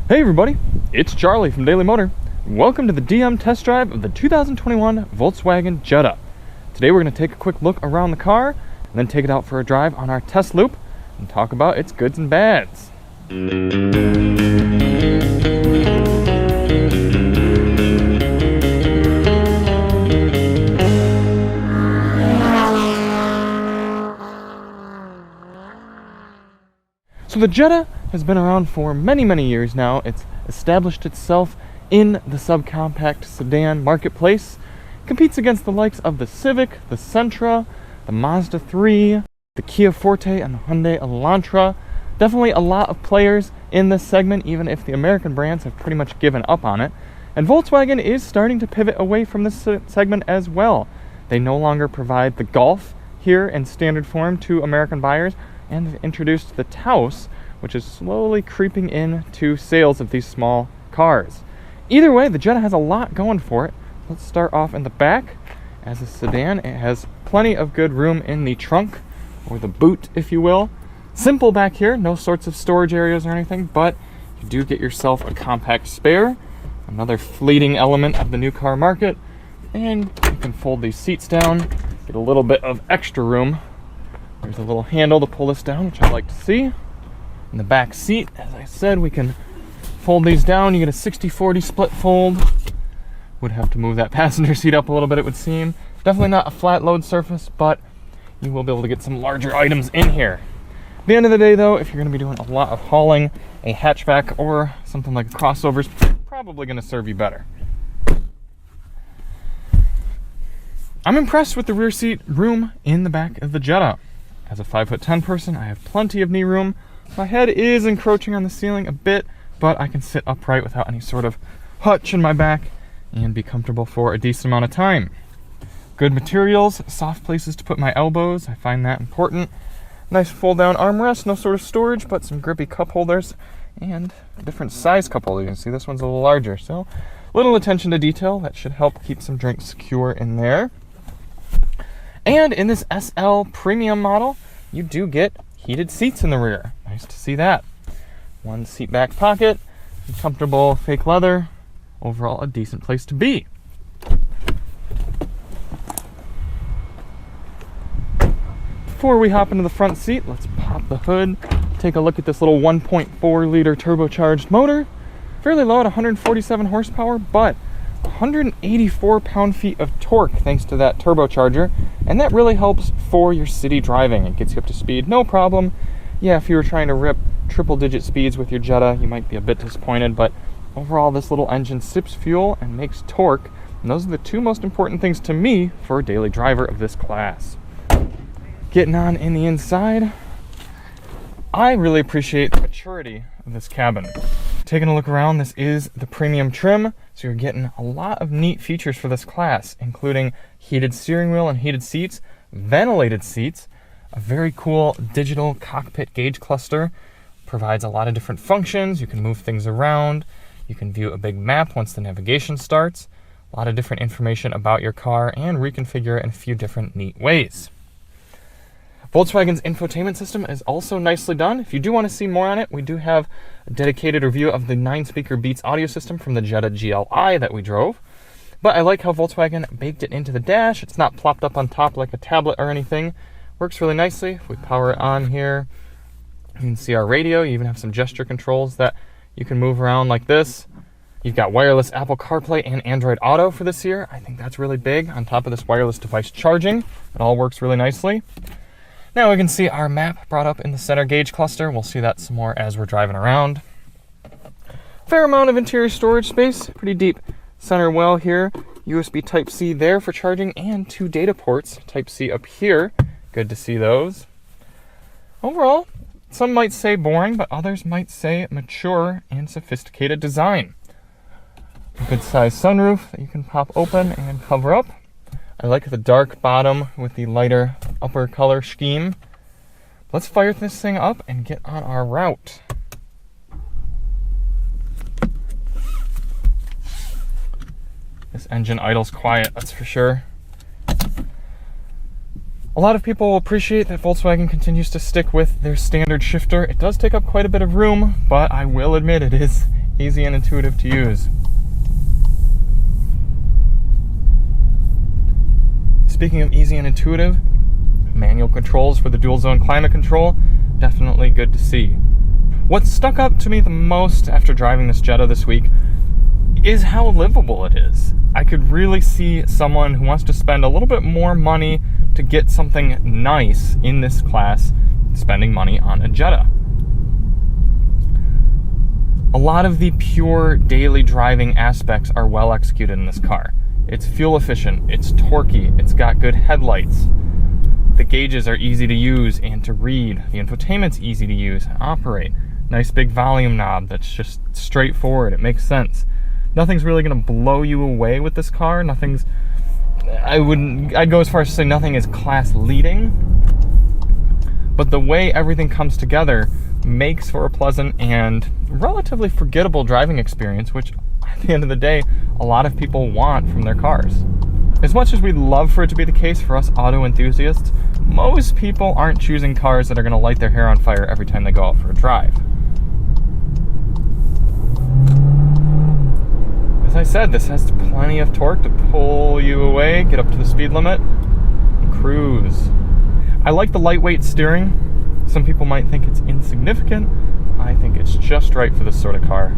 Hey everybody, it's Charlie from Daily Motor. Welcome to the DM test drive of the 2021 Volkswagen Jetta. Today we're going to take a quick look around the car and then take it out for a drive on our test loop and talk about its goods and bads. So the Jetta has been around for many years now. It's established itself in the subcompact sedan marketplace, competes against the likes of the Civic, the Sentra, the Mazda 3, the Kia Forte, and the Hyundai Elantra. Definitely a lot of players in this segment, even if the American brands have pretty much given up on it. And Volkswagen is starting to pivot away from this segment as well. They no longer provide the Golf here in standard form to American buyers, and they've introduced the Taos, which is slowly creeping into sales of these small cars. Either way, the Jetta has a lot going for it. Let's start off in the back. As a sedan, it has plenty of good room in the trunk, or the boot, if you will. Simple back here, no sorts of storage areas or anything, but you do get yourself a compact spare, another fleeting element of the new car market, and you can fold these seats down, get a little bit of extra room. There's a little handle to pull this down, which I like to see. In the back seat, as I said, we can fold these down. You get a 60-40 split fold. Would have to move that passenger seat up a little bit, it would seem. Definitely not a flat load surface, but you will be able to get some larger items in here. At the end of the day, though, if you're going to be doing a lot of hauling, a hatchback or something like a crossover is probably going to serve you better. I'm impressed with the rear seat room in the back of the Jetta. As a 5'10" person, I have plenty of knee room. My head is encroaching on the ceiling a bit, but I can sit upright without any sort of hutch in my back and be comfortable for a decent amount of time. Good materials, soft places to put my elbows. I find that important. Nice fold-down armrest, no sort of storage, but some grippy cup holders and different size cup holders. You can see this one's a little larger, so little attention to detail. That should help keep some drinks secure in there. And in this SL Premium model, you do get heated seats in the rear. Nice to see that. One seat back pocket, comfortable fake leather. Overall, a decent place to be. Before we hop into the front seat, let's pop the hood, take a look at this little 1.4 liter turbocharged motor. Fairly low at 147 horsepower, but 184 pound-feet of torque thanks to that turbocharger, and that really helps for your city driving. It gets you up to speed, no problem. Yeah, if you were trying to rip triple-digit speeds with your Jetta, you might be a bit disappointed, but overall this little engine sips fuel and makes torque, and those are the two most important things to me for a daily driver of this class. Getting on in the inside, I really appreciate the maturity of this cabin. Taking a look around, this is the premium trim, so you're getting a lot of neat features for this class, including heated steering wheel and heated seats, ventilated seats, a very cool digital cockpit gauge cluster, provides a lot of different functions. You can move things around, you can view a big map once the navigation starts, a lot of different information about your car, and reconfigure it in a few different neat ways. Volkswagen's Infotainment System is also nicely done. If you do want to see more on it, we do have a dedicated review of the 9-speaker Beats audio system from the Jetta GLI that we drove. But I like how Volkswagen baked it into the dash. It's not plopped up on top like a tablet or anything. Works really nicely. If we power it on here, you can see our radio. You even have some gesture controls that you can move around like this. You've got wireless Apple CarPlay and Android Auto for this year. I think that's really big. On top of this wireless device charging, it all works really nicely. Now we can see our map brought up in the center gauge cluster. We'll see that some more as we're driving around. Fair amount of interior storage space, pretty deep center well here. USB Type-C there for charging, and 2 data ports, Type-C up here. Good to see those. Overall, some might say boring, but others might say mature and sophisticated design. A good sized sunroof that you can pop open and cover up. I like the dark bottom with the lighter upper color scheme. Let's fire this thing up and get on our route. This engine idles quiet, that's for sure. A lot of people will appreciate that Volkswagen continues to stick with their standard shifter. It does take up quite a bit of room, but I will admit it is Easy and intuitive to use. Speaking of easy and intuitive, manual controls for the dual zone climate control, definitely good to see. What stuck up to me the most after driving this Jetta this week is how livable it is. I could really see someone who wants to spend a little bit more money to get something nice in this class spending money on a Jetta. A lot of the pure daily driving aspects are well executed in this car. It's fuel efficient, it's torquey, it's got good headlights. The gauges are easy to use and to read. The infotainment's easy to use and operate. Nice big volume knob that's just straightforward, it makes sense. Nothing's really gonna blow you away with this car. I'd go as far as to say nothing is class leading, but the way everything comes together makes for a pleasant and relatively forgettable driving experience, which at the end of the day, a lot of people want from their cars. As much as we'd love for it to be the case for us auto enthusiasts, most people aren't choosing cars that are gonna light their hair on fire every time they go out for a drive. As I said, this has plenty of torque to pull you away, get up to the speed limit, and cruise. I like the lightweight steering. Some people might think it's insignificant. I think it's just right for this sort of car.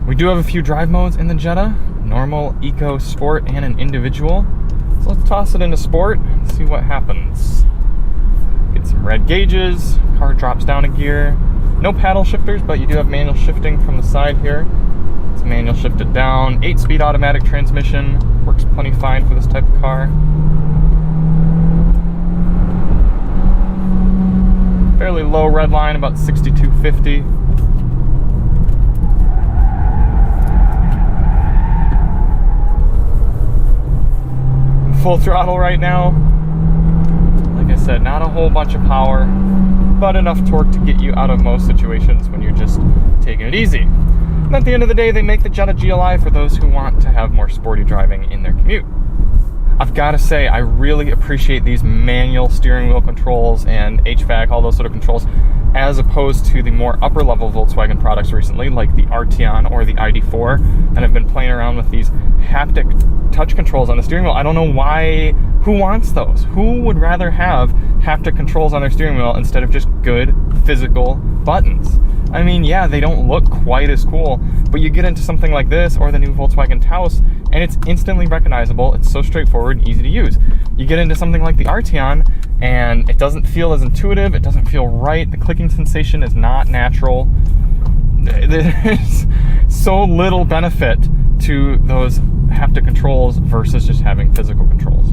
We do have a few drive modes in the Jetta: normal, eco, sport, and an individual. So let's toss it into sport and see what happens. Get some red gauges, car drops down a gear. No paddle shifters, but you do have manual shifting from the side here. It's manual shifted down, 8-speed automatic transmission, works plenty fine for this type of car. Fairly low red line, about 6250. Full throttle right now. Like I said, not a whole bunch of power, but enough torque to get you out of most situations when you're just taking it easy. And at the end of the day, they make the Jetta GLI for those who want to have more sporty driving in their commute. I've got to say, I really appreciate these manual steering wheel controls and HVAC, all those sort of controls, as opposed to the more upper level Volkswagen products recently, like the Arteon or the ID4, and I've been playing around with these haptic touch controls on the steering wheel. I don't know why, who wants those? Who would rather have haptic controls on their steering wheel instead of just good physical buttons? I mean, yeah, they don't look quite as cool, but you get into something like this or the new Volkswagen Taos, and it's instantly recognizable. It's so straightforward and easy to use. You get into something like the Arteon, and it doesn't feel as intuitive. It doesn't feel right. The clicking sensation is not natural. There's so little benefit to those haptic controls versus just having physical controls.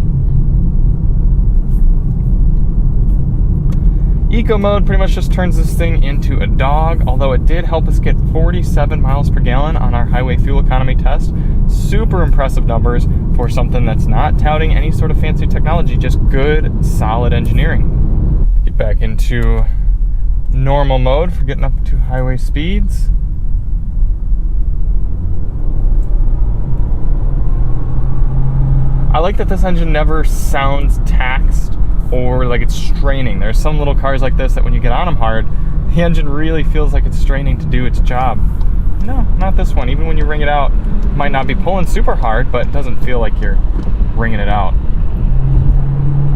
Eco mode pretty much just turns this thing into a dog, although it did help us get 47 miles per gallon on our highway fuel economy test. Super impressive numbers for something that's not touting any sort of fancy technology, just good, solid engineering. Get back into normal mode for getting up to highway speeds. I like that this engine never sounds taxed or like it's straining. There's some little cars like this that when you get on them hard, the engine really feels like it's straining to do its job. No, not this one. Even when you wring it out, it might not be pulling super hard, but it doesn't feel like you're wringing it out.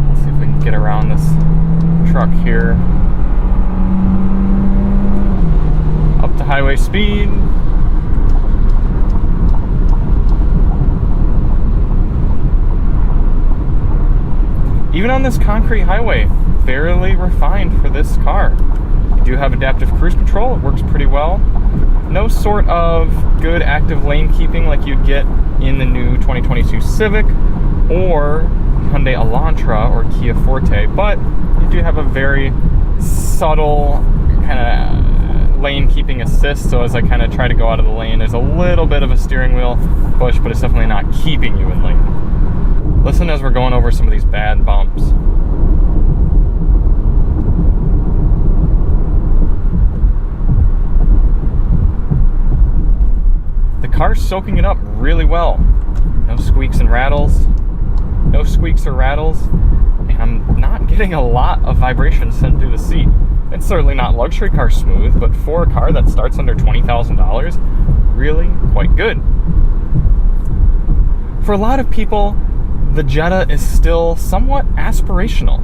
Let's see if we can get around this truck here. Up to highway speed. Even on this concrete highway, fairly refined for this car. You do have adaptive cruise control, it works pretty well. No sort of good active lane keeping like you'd get in the new 2022 Civic or Hyundai Elantra or Kia Forte, but you do have a very subtle kind of lane keeping assist, so as I kind of try to go out of the lane, there's a little bit of a steering wheel push, but it's definitely not keeping you in lane. Listen as we're going over some of these bad bumps. the car's soaking it up really well. No squeaks and rattles. No squeaks or rattles. And I'm not getting a lot of vibration sent through the seat. It's certainly not luxury car smooth, but for a car that starts under $20,000, really quite good. For a lot of people, the Jetta is still somewhat aspirational.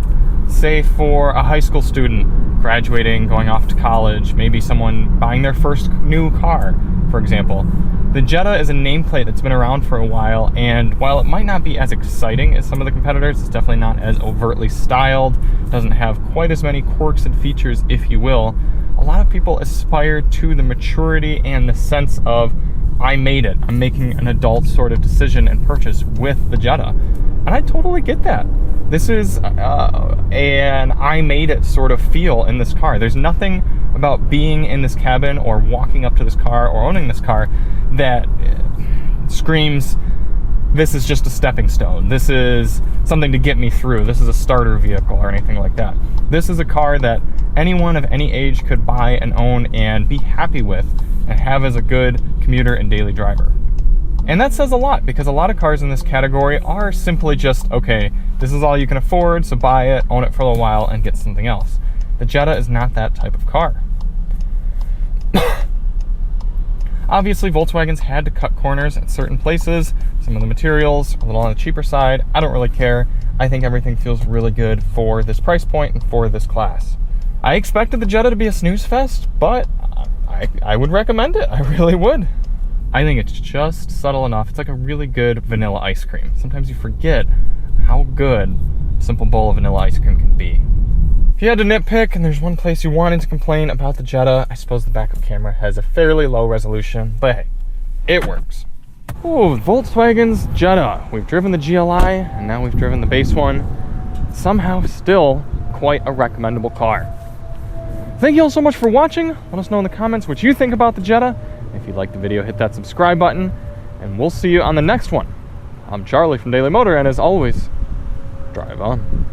Say for a high school student graduating, going off to college, maybe someone buying their first new car, for example. The Jetta is a nameplate that's been around for a while, and while it might not be as exciting as some of the competitors, it's definitely not as overtly styled, doesn't have quite as many quirks and features, if you will. A lot of people aspire to the maturity and the sense of, I made it. I'm making an adult sort of decision and purchase with the Jetta. And I totally get that. This is an I made it sort of feel in this car. There's nothing about being in this cabin or walking up to this car or owning this car that screams, this is just a stepping stone. This is something to get me through. This is a starter vehicle or anything like that. This is a car that anyone of any age could buy and own and be happy with and have as a good commuter and daily driver. And that says a lot, because a lot of cars in this category are simply just, okay, this is all you can afford, so buy it, own it for a while, and get something else. The Jetta is not that type of car. Obviously, Volkswagen's had to cut corners at certain places. Some of the materials are a little on the cheaper side. I don't really care. I think everything feels really good for this price point and for this class. I expected the Jetta to be a snooze fest, but I would recommend it. I really would. I think it's just subtle enough. It's like a really good vanilla ice cream. Sometimes you forget how good a simple bowl of vanilla ice cream can be. If you had to nitpick and there's one place you wanted to complain about the Jetta, I suppose the backup camera has a fairly low resolution, but hey, it works. Oh, Volkswagen's Jetta. We've driven the GLI and now we've driven the base one. Somehow still quite a recommendable car. Thank you all so much for watching. Let us know in the comments what you think about the Jetta. If you liked the video, hit that subscribe button, and we'll see you on the next one. I'm Charlie from Daily Motor, and as always, drive on.